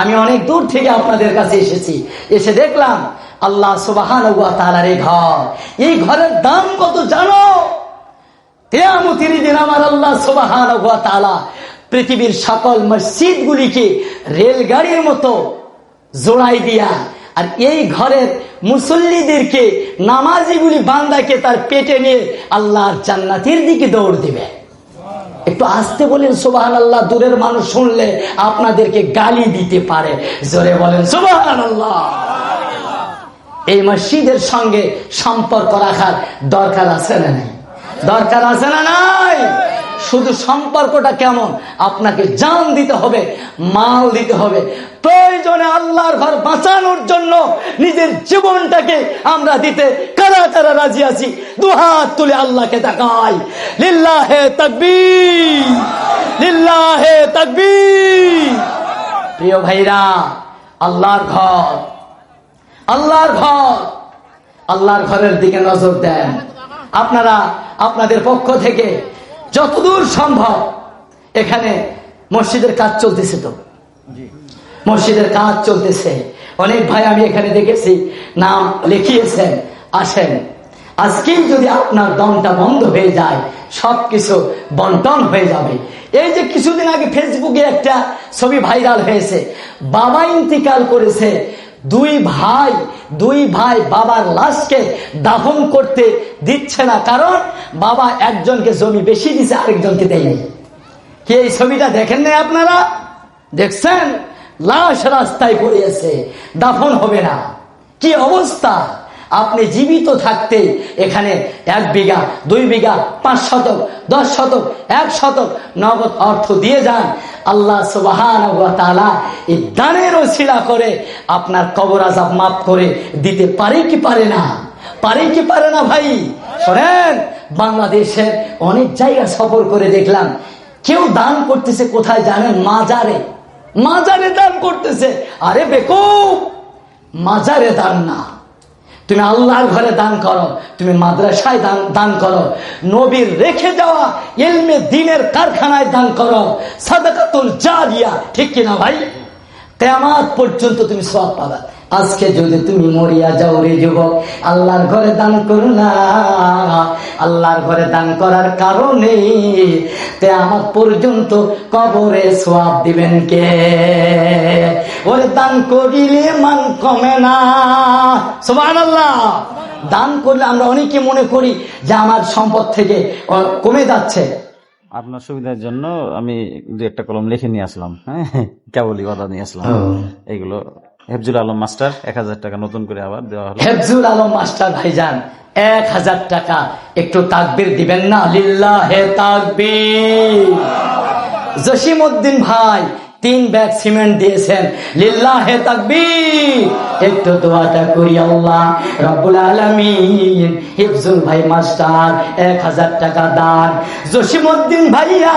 আমি অনেক দূর থেকে আপনাদের কাছে এসেছি, এসে দেখলাম আল্লাহ সুবহানাহু ওয়া তাআলার এই ঘর, এই ঘরের দাম কত জানো? কিয়ামতের দিন আমার আল্লাহ সুবহানাহু ওয়া তাআলা পৃথিবীর সকল মসজিদগুলিকে রেলগাড়ির মতো জোড়াই দিয়া, আর এই ঘরের মুসল্লিদেরকে, নামাজিগুলি বান্দাকে তার পেটে নিয়ে আল্লাহর জান্নাতের দিকে দৌড় দিবে। একটু আস্তে বলেন সুবহানাল্লাহ, দূরের মানুষ শুনলে আপনাদেরকে গালি দিতে পারে। জোরে বলেন সুবহানাল্লাহ। এই মসজিদের সঙ্গে সম্পর্ক রাখার দরকার আছে না নাই? দরকার আছে না নাই? শুধু সম্পর্কটা কেমন, আপনাকে জান দিতে হবে, মাল দিতে হবে। প্রয়োজনে আল্লাহর ঘর বাঁচানোর জন্য নিজের জীবনটাকে আমরা দিতে কারা কারা রাজি আছি? দুহাত তুলে আল্লাহকে তাকাই। লিল্লাহে তাকবীর, লিল্লাহে তাকবীর। প্রিয় ভাইরা, আল্লাহর ঘর, আল্লাহর ঘর, আল্লাহর ঘরের দিকে নজর দেন। আপনারা আপনাদের পক্ষ থেকে যতদূর সম্ভব, এখানে মসজিদের কাজ চলতেছে, তো মসজিদের কাজ চলতেছে, অনেক ভাই আমি এখানে দেখেছি নাম লিখিয়েছেন। আসেন, আজকেই যদি আপনার দমটা বন্ধ হয়ে যায়, সবকিছু বন্টন হয়ে যাবে। এই যে কিছুদিন আগে ফেসবুকে একটা ছবি ভাইরাল হয়েছে, বাবা ইন্তিকাল করেছে, দুই ভাই বাবার লাশকে দাফন করতে দিচ্ছে না, কারণ বাবা একজনকে জমি বেশি দিছে, আরেকজনকে দেয়নি। কি এই ছবিটা দেখেন নাই আপনারা? দেখছেন? লাশ রাস্তায় পড়ে আছে, দাফন হবে না। কি অবস্থা! আপনি জীবিত থাকতে এখানে 1 বিঘা, 2 বিঘা, 5 শতক, 10 শতক, 1 শতক নগদ অর্থ দিয়ে যান। আল্লাহ সুবহানাহু ওয়া তাআলা এই দানের ওসিলা করে আপনার কবর আযাব মাফ করে দিতে পারে কি পারে না? পারে কি পারে না ভাই? শোনেন, বাংলাদেশের অনেক জায়গা সফর করে দেখলাম, কেউ দান করতেছে কোথায় জানেন? মাজারে, মাজারে দান করতেছে। আরে বেকুব, মাজারে দান না, তুমি আল্লাহর ঘরে দান করো, তুমি মাদ্রাসায় দান করো, নবীর রেখে যাওয়া ইলমে দ্বীনের কারখানায় দান করো, সাদাকাতুল জারিয়া, ঠিক কিনা ভাই? কিয়ামত পর্যন্ত তুমি সওয়াব পাবা। আজকে যদি তুমি মরিয়া যাও রে যুবক, আল্লাহর ঘরে দান করো না, আল্লাহর ঘরে দান করার কারণে কিয়ামত পর্যন্ত কবরে সওয়াব দিবেন কে? ওরে দান করিলে মান কমে না। সুবহানাল্লাহ। দান করলে আমরা অনেকে মনে করি যে আমার সম্পদ থেকে কমে যাচ্ছে। আপনার সুবিধার জন্য আমি 2-1টা কলম লিখে নিয়ে আসলাম। হ্যাঁ, কেবলই কথা নিয়ে আসলাম। এগুলো হেফজুল আলম মাস্টার 1000 টাকা নতুন করে আবার দেওয়া হলো। হেফজুল আলম মাস্টার ভাইজান 1000 টাকা, একটু তাকবীর দিবেন না? লিল্লাহে তাকবীর। জসিমউদ্দিন ভাই 3 ব্যাগ সিমেন্ট দিয়েছেন, লিল্লাহে তাকবীর। একটু দোয়াটা করি, আল্লাহ রব্বুল আলামিন হিফজুল ভাই মাস্টার 1000 টাকা দান। জসিমউদ্দিন ভাইয়া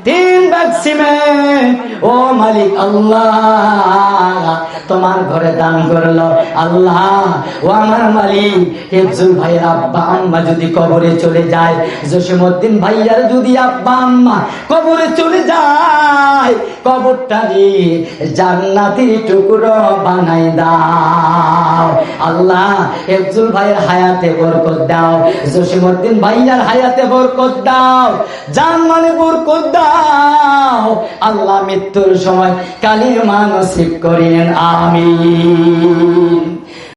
3 ব্যাগ সিমেন্ট, ও মালিক আল্লাহ তোমার ঘরে দান করলো। আল্লাহ, ও আমার মালিক, হিফজুল ভাইয়ের আব্বা আম্মা যদি কবরে চলে যায়, জসিমউদ্দিন ভাইয়ার যদি আব্বা আম্মা কবরে চলে যায়, কবরটা দিয়ে জান্নাতের টুকরো বানাই দাও। আল্লাহ, হিফজুল ভাইয়ের হায়াতে বরকত দাও, জসিমউদ্দিন ভাইয়ার হায়াতে বরকত দাও, জান মানে বরকত দাও। আল্লাহ, মৃত্যুর সময় কালিমা নসিব করেন, আমিন।